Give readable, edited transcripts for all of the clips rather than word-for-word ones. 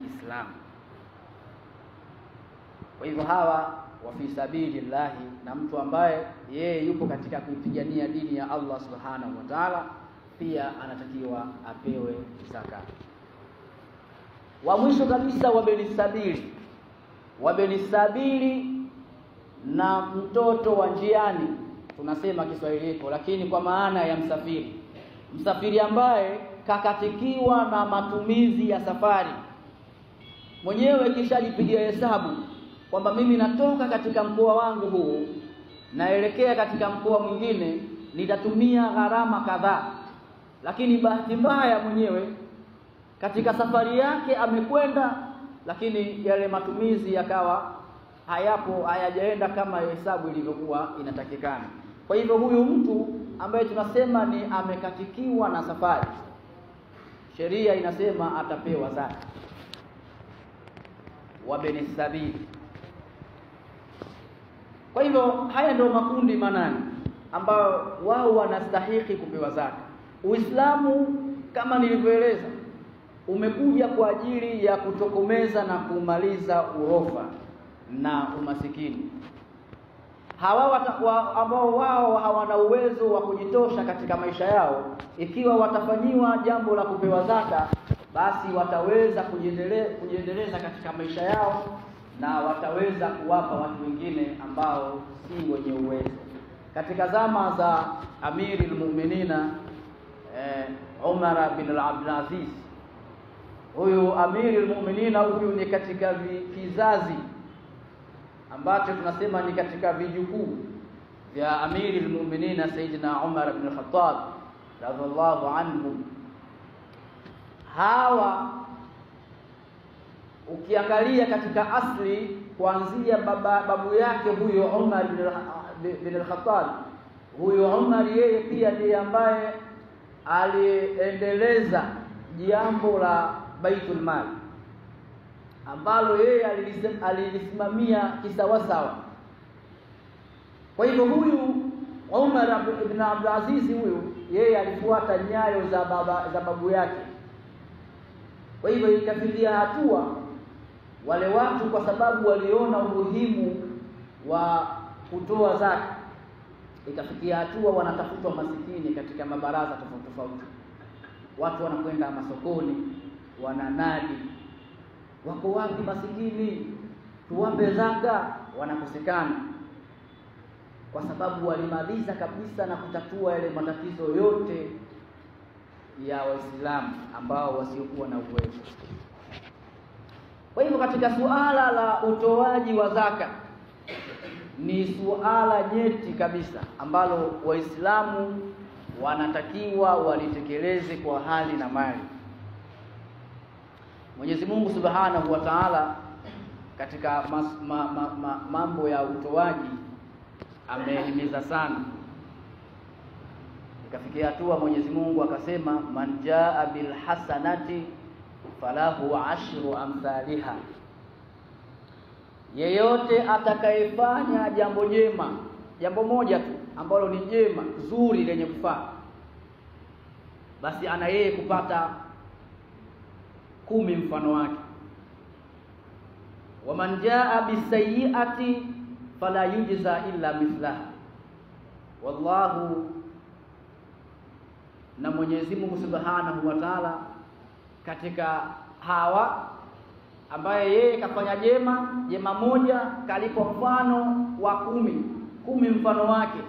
Islam. Kwa hivyo hawa wa fi sabilillahi, na mtu ambaye yeye yupo katika kuipigania dini ya Allah subhanahu wa ta'ala, pia anatakiwa apewe zaka. Wa mwisho kabisa, wabeni sabili na mtoto wa njiani, tunasema Kiswahili hiko, lakini kwa maana ya msafiri ambaye kakatikiwa na matumizi ya safari, mwenyewe kishajipigia hesabu kwamba mimi natoka katika mkoa wangu huu naelekea katika mkoa mwingine, nitatumia gharama kadhaa, lakini bahati mbaya mwenyewe katika safari yake amekwenda, lakini yale matumizi yakawa hayajaenda kama hesabu ilivyokuwa inatakikana. Kwa hivyo huyu mtu ambaye tunasema ni amekatikiwa na safari, sheria inasema atapewa zaka. Wabeni sabili. Kwa hivyo haya ndio makundi manane ambao wao wanastahili kupewa zaka. Uislamu kama nilivyoeleza umekuja kwa ajili ya kutokomeza na kumaliza urofa na umasikini. Hawa ambao wao hawana uwezo wa kujitosha katika maisha yao, ikiwa watafanyiwa jambo la kupewa zaka, basi wataweza kujiendeleza katika maisha yao na wataweza kuwapa watu wengine ambao si wenye uwezo. Katika zama za Amiri al-Mu'minina Umar bin Abdul Aziz, huyu Amiri al-Mu'minina huyu ni katika kizazi ambacho tunasema ni katika vijukuu vya Amiri al-Mu'minina Sayyidina Umar bin al-Khattab radhiallahu anhu. Hawa ukiangalia katika asli kuanzia babu yake huyo Umar bin al-Khattab, huyo Umar yeye pia ndiye ambaye aliendeleza jambo la Baitul Mal ambalo yeye alilisimamia kisawasawa. Kwa hivyo huyu Umar ibn Abdul Aziz huyu yeye alifuata nyayo za babu yake. Kwa hivyo ikafikia hatua wale watu, kwa sababu waliona umuhimu wa kutoa zaka, ikafikia hatua wanatafutwa masikini katika mabaraza tofauti. Watu wanakwenda masokoni, wananadi, wako wapi masikini, tuwape zaka, wanakosekana, kwa sababu walimaliza kabisa na kutatua yale matatizo yote ya Waislamu ambao wasiokuwa na uwezo. Kwa hivyo katika suala la utoaji wa zaka ni suala nyeti kabisa ambalo Waislamu wanatakiwa walitekeleze kwa hali na mali. Mwenyezi Mungu Subhanahu wa Ta'ala katika mambo ya utoaji amehimiza sana. Ikafikia hatua Mwenyezi Mungu akasema, man jaa bil hasanati falahu ashru amthaliha, yeyote atakayefanya jambo jema, jambo moja tu ambalo ni jema zuri lenye kufaa, basi ana yeye kupata 10 mfano wake. Wa man jaa bisayiati fala yujza illa mithlaha, wallahu, na Mwenyezi Mungu Subhanahu wa Ta'ala katika hawa ambaye yeye kafanya jema moja kalipo mfano wa 10 mfano wake,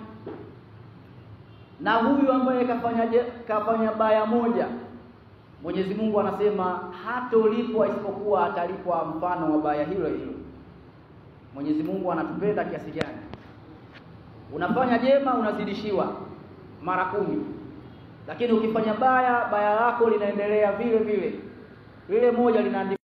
na huyu ambaye kafanya baya moja, Mwenyezi Mungu anasema hatolipwa isipokuwa atalipwa mfano wa baya hilo hilo. Mwenyezi Mungu anatupenda kiasi gani? Unafanya jema unazidishiwa mara 10, lakini ukifanya baya lako linaendelea vile vile, lile moja linaandikwa